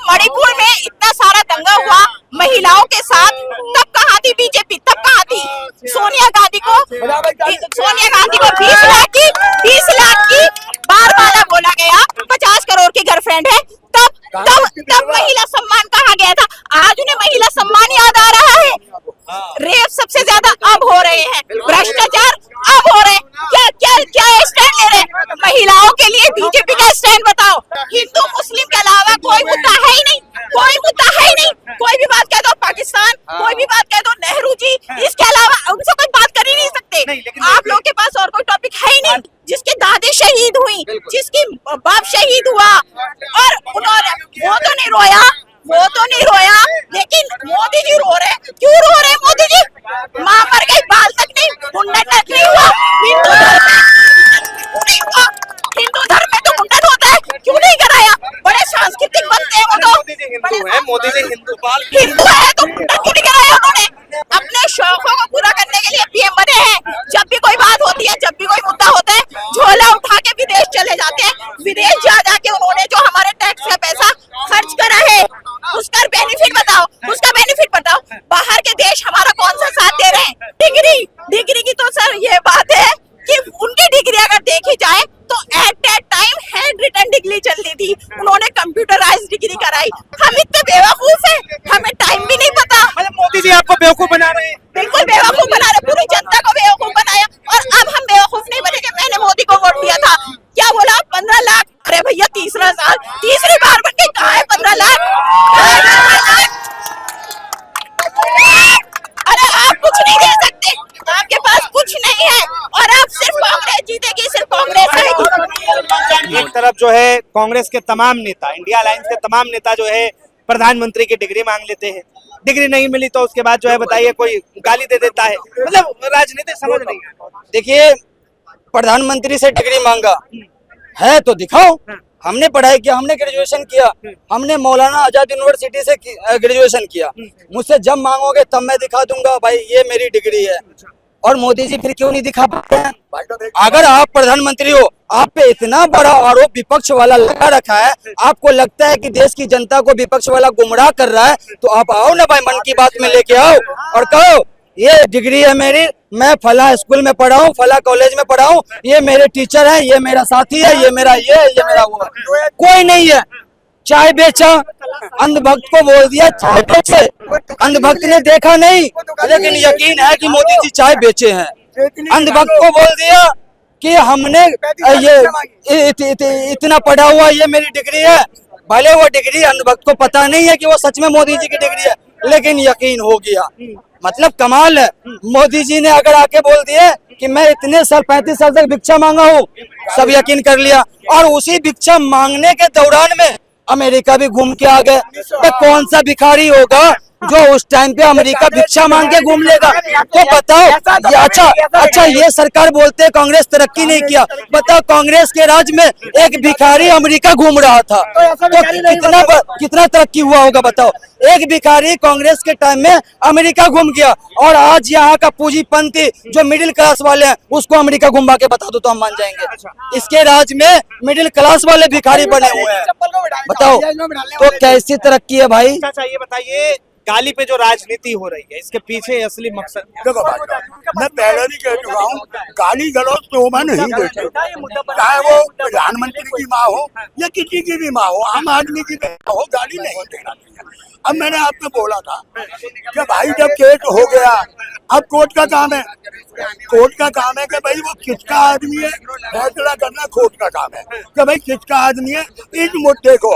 मणिपुर में इतना सारा दंगा हुआ महिलाओं के साथ, तब कहाँ थी बीजेपी, तब कहाँ थी? सोनिया गांधी को 20 लाख की बार वाला बोला गया, 50 करोड़ की गर्लफ्रेंड है, तब महिला सम्मान कहाँ गया था? आज उन्हें महिला सम्मान याद आ रहा है। रेप सबसे ज्यादा अब हो रहे हैं, भ्रष्टाचार अब हो रहे हैं। क्या स्टैंड ले रहे हैं महिलाओं के लिए? बीजेपी का स्टैंड बताओ। हिंदू मुस्लिम के अलावा कोई मुद्दा है ही नहीं, कोई मुद्दा है ही नहीं। कोई भी बात कह दो पाकिस्तान, कोई भी बात कह दो नेहरू जी, इसके अलावा उनसे कोई बात कर ही नहीं सकते। आप लोग के पास और कोई टॉपिक है ही नहीं। जिसके दादी शहीद हुई, जिसकी बाप शहीद हुआ, और उन्होंने वो तो नहीं रोया, लेकिन मोदी जी रो रहे। क्यों रो रहे हैं मोदी जी? माँ मर गई, बाल तक नहीं, मुंडन तक नहीं हुआ। हिंदू धर्म में तो मुंडन होता है, क्यों नहीं कराया? बड़े सांस्कृतिक बनते हैं वो तो। मोदी जी हिंदू है तो मुंडन क्यों नहीं कराया उन्होंने? अपने शौकों को पूरा करने के लिए पीएम बने हैं। जब भी कोई बात होती है, जब भी कोई मुद्दा होता है, झोला उठा के विदेश चले जाते हैं। विदेश जा जाके उन्होंने जो हमारे टैक्स का पैसा खर्च करा है, उसका बेनिफिट बताओ। बाहर के देश हमारा कौन सा साथ दे रहे हैं? डिग्री की तो सर ये बात है कि उनकी डिग्री अगर देखी जाए तो at that time handwritten degree चल रही थी, उन्होंने कंप्यूटराइज्ड डिग्री कराई। हम इतने बेवकूफ हैं, हमें टाइम भी नहीं पता। मतलब मोदी जी आपको बेवकूफ बना रहे हैं? बिल्कुल बेवकूफ बना रहे, पूरी जनता को बेवकूफ बनाया। और अब हम बेवकूफ नहीं बनेंगे। मैंने मोदी को वोट दिया था, क्या बोला? 15 लाख। अरे भैया, तीसरा साल, तीसरी बार बन के कहाँ है 15 लाख? अरे आप कुछ नहीं दे सकते, आपके पास कुछ नहीं है, और आप सिर्फ कांग्रेस जीतेगी, सिर्फ कांग्रेस आएगी। एक तरफ जो है कांग्रेस के तमाम नेता, इंडिया अलायंस के तमाम नेता जो है प्रधानमंत्री की डिग्री मांग लेते हैं। डिग्री नहीं मिली तो उसके बाद जो है बताइए कोई गाली दे देता है। मतलब राजनीति समझ नहीं है। देखिए, प्रधानमंत्री से डिग्री मांगा है तो दिखाओ। हमने पढ़ाई किया, हमने ग्रेजुएशन किया, हमने मौलाना आजाद यूनिवर्सिटी से ग्रेजुएशन किया। मुझसे जब मांगोगे तब मैं दिखा दूंगा भाई ये मेरी डिग्री है। और मोदी जी फिर क्यों नहीं दिखा पाते हैं? अगर आप प्रधानमंत्री हो, आप पे इतना बड़ा आरोप विपक्ष वाला लगा रखा है, आपको लगता है कि देश की जनता को विपक्ष वाला गुमराह कर रहा है, तो आप आओ ना भाई, मन की बात में लेके आओ और कहो ये डिग्री है मेरी, मैं फला स्कूल में पढ़ा हूँ, फला कॉलेज में पढ़ा हूँ, ये मेरे टीचर है, ये मेरा साथी है, ये मेरा वो है। कोई नहीं है। चाय बेचा, अंधभक्त को बोल दिया चाय बेचे। अंधभक्त ने देखा नहीं, लेकिन यकीन है कि मोदी जी चाय बेचे हैं। अंधभक्त को बोल दिया कि हमने ये इतना पढ़ा हुआ, ये मेरी डिग्री है। भले वो डिग्री अंधभक्त को पता नहीं है कि वो सच में मोदी जी की डिग्री है, लेकिन यकीन हो गया। मतलब कमाल है। मोदी जी ने अगर आके बोल दिए कि मैं इतने साल 35 साल तक भिक्षा मांगा हूँ, सब यकीन कर लिया। और उसी भिक्षा मांगने के दौरान में अमेरिका भी घूम के आ गए। तो कौन सा भिखारी होगा जो उस टाइम पे अमेरिका भिक्षा मांग के घूम लेगा? तो बताओ ये अच्छा ये सरकार बोलते हैं कांग्रेस तरक्की नहीं किया। बताओ कांग्रेस के राज में एक भिखारी अमेरिका घूम रहा था तो कितना तरक्की हुआ होगा? बताओ, एक भिखारी कांग्रेस के टाइम में अमेरिका घूम गया, और आज यहाँ का पूंजीपति जो मिडिल क्लास वाले हैं उसको अमेरिका घुमा के बता दो तो हम मान जाएंगे। इसके राज में मिडिल क्लास वाले भिखारी बने हुए हैं। बताओ तो कैसी तरक्की है भाई? ये बताइए, गाली पे जो राजनीति हो रही है, इसके पीछे असली मकसद? देखो भाई, मैं पहले भी कह चुका हूँ, गाली गलौज तो मैं नहीं देते, चाहे वो प्रधानमंत्री की माँ हो या किसी की भी माँ हो, आम आदमी की माँ हो, गाली नहीं देना चाहिए। अब मैंने आपको बोला था कि भाई जब केस हो गया, अब कोर्ट का काम है, कोर्ट का काम है कि भाई वो किसका आदमी है, फैसला करना कोर्ट का काम है कि भाई किसका आदमी है। इस मुद्दे को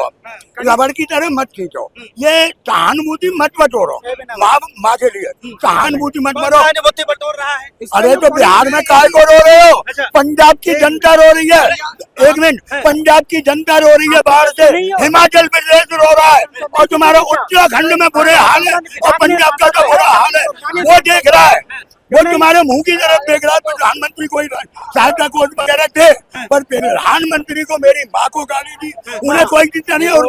रबड़ की तरह मत खींचो, ये सहानुभूति मत बटोरो, माँ के लिए सहानुभूति मत बटोर रहा है। अरे तो बिहार में काय को रो रहे हो? पंजाब की जनता रो रही है। एक मिनट, पंजाब की जनता रो रही है बाढ़ से, हिमाचल प्रदेश रो रहा है, और तुम्हारा उत्तराखंड में बुरे हाल है, और पंजाब का तो बुरा हाल है वो देख रहा है। वो तुम्हारे मुंह की तरफ देख रहा है। प्रधानमंत्री को सहायता कोष वगैरह दे, पर प्रधानमंत्री को मेरी माँ को गाली दी, उन्हें कोई चिंता नहीं। और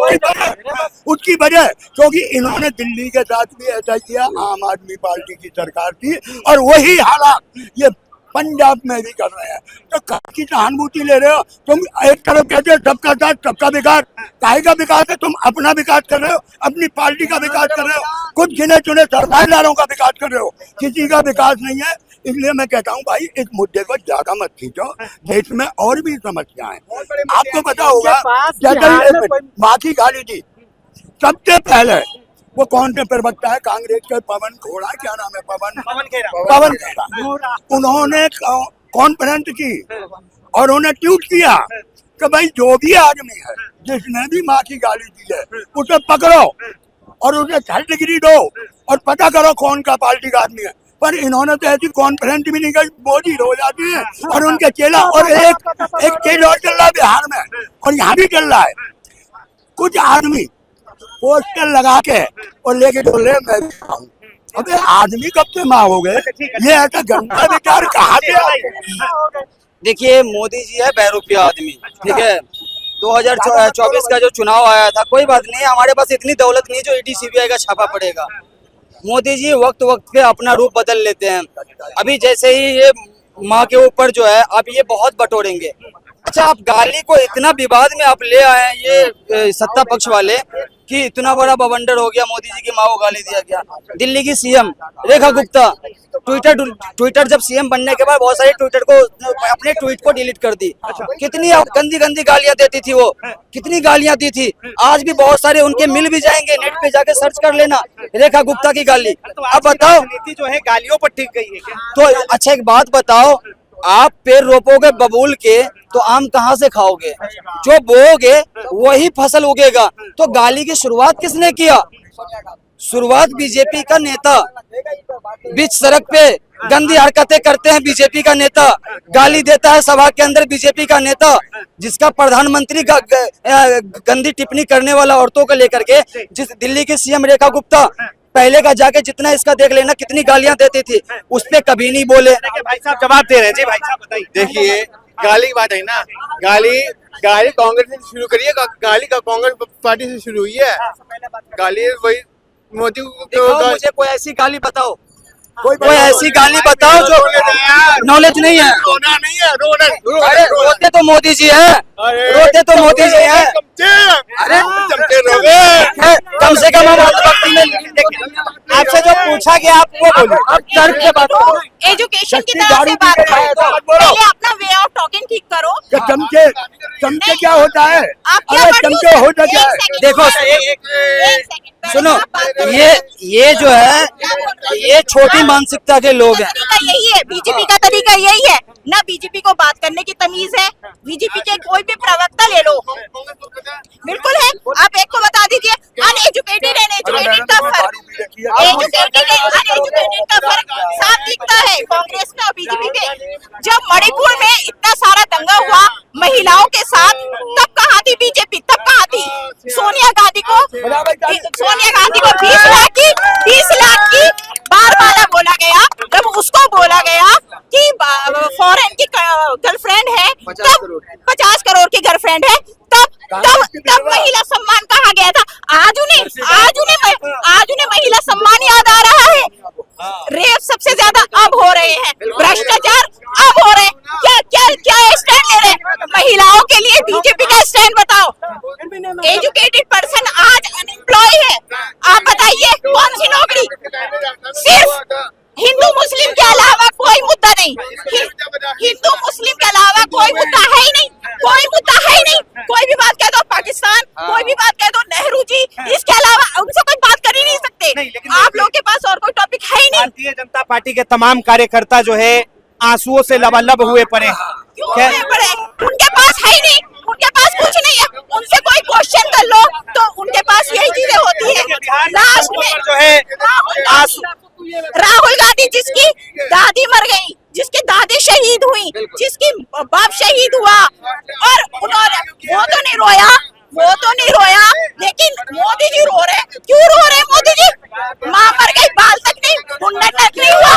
उसकी वजह क्योंकि इन्होंने दिल्ली के साथ भी ऐसा किया, आम आदमी पार्टी की सरकार थी, और वही हालात ये पंजाब में भी कर रहे हैं। तो किसकी सहानुभूति ले रहे हो तुम? एक तरफ कहते हो सबका साथ सबका विकास, काहे का विकास है? तुम अपना विकास कर रहे हो, अपनी पार्टी का विकास कर रहे हो, कुछ गिने चुने सरमाएदारों का विकास कर रहे हो, किसी का विकास नहीं है। इसलिए मैं कहता हूँ भाई इस मुद्दे को ज्यादा मत खींचो, देश में और भी समस्याएं हैं। आपको पता होगा जैसे माँ की गाली दी सबसे पहले वो कौन से प्रवक्ता है कांग्रेस के, पवन खोड़ा, क्या नाम है, पवन खेड़ा, उन्होंने कॉन्फ्रेंस की और उन्हें ट्वीट किया कि भाई जो भी आदमी है जिसने भी माँ की गाली दी है उसे पकड़ो और उसे 6 डिग्री दो और पता करो कौन का पार्टी का आदमी है। पर इन्होंने तो ऐसी कॉन्फ्रेंस भी नहीं की, मोदी हो जाती है और उनके चेला। और एक चेला और चल रहा है बिहार में और यहाँ भी चल रहा है, कुछ आदमी पोस्टर लगा के और लेके बोल रहे मैं भी खाऊं। अबे आदमी कब से माँ हो गए? ये ऐसा गंदा विचार कहाँ से आया? देखिए मोदी जी है बहरूपिया आदमी, ठीक है। 2024 का जो चुनाव आया था, कोई बात नहीं, हमारे पास इतनी दौलत नहीं जो ईडी सीबीआई का छापा पड़ेगा। मोदी जी वक्त वक्त पे अपना रूप बदल लेते हैं। अभी जैसे ही ये माँ के ऊपर जो है अब ये बहुत बटोरेंगे। अच्छा, आप गाली को इतना विवाद में आप ले आए हैं ये सत्ता पक्ष वाले कि इतना बड़ा बवंडर हो गया, मोदी जी की माँ को गाली दिया गया। दिल्ली की सीएम रेखा गुप्ता ट्विटर जब सीएम बनने के बाद बहुत सारे ट्विटर को अपने ट्वीट को डिलीट कर दी। कितनी गंदी गंदी गालियां देती थी वो, कितनी गालियां दी थी। आज भी बहुत सारे उनके मिल भी जाएंगे, नेट पे जाके सर्च कर लेना रेखा गुप्ता की गाली। अब बताओ जो है गालियों पर टिक गई है क्या? तो अच्छा एक बात बताओ, आप पेड़ रोपोगे बबूल के तो आम कहाँ से खाओगे? जो बोओगे वही फसल उगेगा। तो गाली की शुरुआत किसने किया? शुरुआत बीजेपी का नेता, बीच सड़क पे गंदी हरकतें करते हैं बीजेपी का नेता, गाली देता है सभा के अंदर बीजेपी का नेता, जिसका प्रधानमंत्री गंदी टिप्पणी करने वाला औरतों को लेकर के, जिस दिल्ली की सीएम रेखा गुप्ता पहले का जाके जितना इसका देख लेना कितनी गालियां देती थी, उस पे कभी नहीं बोले। भाई साहब जवाब दे रहे हैं जी, भाई साहब बताइए। देखिए गाली की बात है ना, गाली कांग्रेस से शुरू करिए, गाली का कांग्रेस पार्टी से शुरू हुई है। गाली वही मोदी को। मुझे कोई ऐसी गाली बताओ, कोई ऐसी गाली बताओ जो नॉलेज नहीं है। रोना नहीं है, रोना। अरे रोते तो मोदी जी है, रोते तो मोदी जी है। अरे चमचे रोगे, कम से कम हम भक्ति में आपसे जो पूछा गया आप वो बोलो। अब तर्क के बात करो। एजुकेशन की तरह से बात करो, पहले अपना वे ऑफ टॉकिंग ठीक करो। चमचे क्या होता है? आप क्या अरे चमचे होता क्या है? देखो सुनो, ये जो है ये छोटी मानसिकता के लोग हैं। यही है बीजेपी का तरीका, यही है ना। बीजेपी को बात करने की तमीज है? बीजेपी के कोई भी प्रवक्ता ले लो, बिल्कुल है। आप एक को बता दीजिए, अनएजुकेटेड एंड एजुकेटेड का फर्क, एजुकेटेड एंड अनएजुकेटेड का फर्क साफ दिखता है कांग्रेस में और बीजेपी में। जब मणिपुर में इतना सारा दंगा हुआ महिलाओं के साथ, तब कहाँ थी बीजेपी? तब कहाँ थी? सोनिया गांधी को 20 लाख की बार वाला बोला गया। जब उसको बोला गया कि फॉरेन की गर्लफ्रेंड है, तब 50 करोड़ की गर्लफ्रेंड है, तब महिला सम्मान कहा गया था। आज उन्हें महिला सम्मान याद आ रहा है। रेप सबसे ज्यादा अब हो रहे हैं, भ्रष्टाचार अब हो रहे हैं। क्या स्टैंड ले रहे हैं महिलाओं के लिए? बीजेपी का स्टैंड बताओ। एजुकेटेड पर्सन आज अनएम्प्लॉय है, आप बताइए कौन सी नौकरी? सिर्फ हिंदू मुस्लिम के अलावा कोई मुद्दा नहीं, हिंदू मुस्लिम के अलावा कोई मुद्दा है ही नहीं, कोई मुद्दा है ही नहीं। कोई भी बात कह दो पाकिस्तान, कोई भी बात कह दो नेहरू जी, इसके अलावा उनसे कोई बात कर ही नहीं सकते। आप लोगों के पास और कोई टॉपिक है ही नहीं। भारतीय जनता पार्टी के तमाम कार्यकर्ता जो है आंसुओं से लबालब हुए पड़े हैं। उनके पास है ही नहीं, उनके पास कुछ नहीं है। उनसे कोई क्वेश्चन कर लो तो उनके पास यही चीजें होती है। लास्ट में जो है राहुल गांधी, जिसकी दादी मर गई, जिसकी दादी शहीद हुई, जिसकी बाप शहीद हुआ, और उन्होंने वो तो नहीं रोया, लेकिन मोदी जी रो रहे। क्यों रो रहे मोदी जी? माँ मर गई, बाल तक नहीं, मुंडन तक नहीं हुआ।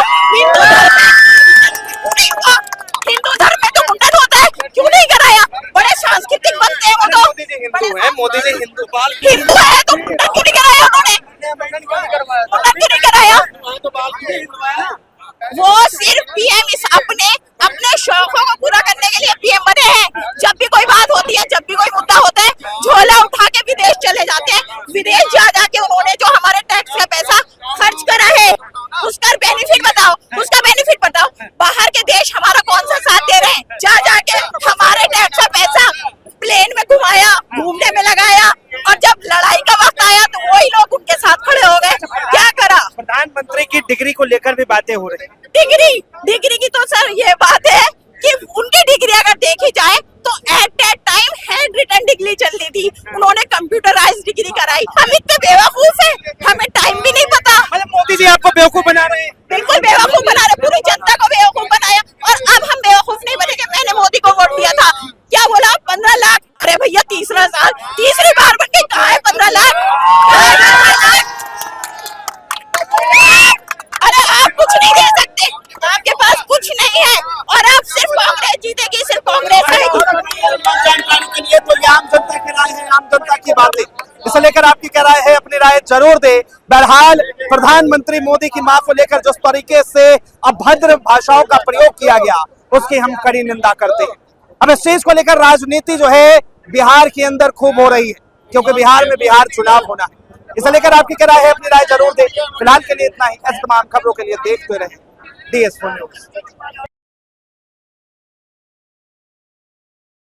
हिंदू धर्म में तो मुंडन होता है, क्यों नहीं कराया? बड़े सांस्कृतिक बनते हैं वो तो। मोदी जी हिंदू हिंदू है तो मुंडन क्यों नहीं कराया उन्होंने? मुंडन क्यों नहीं कराया? वो सिर्फ पीएम अपने के लिए पीएम बने हैं। जब भी कोई बात होती है, जब भी कोई मुद्दा होता है, झोला उठा के विदेश चले जाते हैं। विदेश जा जाके उन्होंने जो हमारे टैक्स का पैसा खर्च करा है, उसका बेनिफिट बताओ, उसका बेनिफिट बताओ। बाहर के देश हमारा कौन सा साथ दे रहे हैं? जा जाके हमारे टैक्स का पैसा प्लेन में घुमाया, घूमने में लगाया, और जब लड़ाई का वक्त आया तो वही लोग उनके साथ खड़े हो गए। क्या करा? प्रधानमंत्री की डिग्री को लेकर भी बातें हो रही है। डिग्री की तो सर ये बात है कि उनकी डिग्री अगर देखी जाए तो at that time handwritten degree चल रही थी, उन्होंने कंप्यूटराइज डिग्री कराई। हम इतने बेवकूफ हैं, हमें टाइम भी नहीं पता। मतलब मोदी जी आपको बेवकूफ बना रहे हैं। बिल्कुल बेवकूफ बना रहे, पूरी जनता को बेवकूफ बनाया। और अब हम बेवकूफ नहीं बनेंगे। मैंने मोदी को वोट दिया था, क्या बोला? 15 लाख। अरे भैया तीसरा साल, तीसरी बार बन गई, कहाँ है 15 लाख? अरे आप कुछ नहीं दे सकते, आपके पास कुछ नहीं है, और आप सिर्फ कांग्रेस जीतेगी, सिर्फ कांग्रेस आएगी। जानकारी के लिए तो ये आम जनता की राय है, आम जनता की बातें, इसे लेकर आपकी क्या राय है? अपनी राय जरूर दे। बहरहाल प्रधानमंत्री मोदी की मां को लेकर जिस तरीके से अभद्र भाषाओं का प्रयोग किया गया, उसकी हम कड़ी निंदा करते हैं। अब इस चीज को लेकर राजनीति जो है बिहार के अंदर खूब हो रही है, क्योंकि बिहार में बिहार चुनाव होना है। इसे लेकर आपकी क्या राय है? अपनी राय जरूर दे। फिलहाल के लिए इतना ही। ऐसे तमाम खबरों के लिए देखते रहे DS4 न्यूज।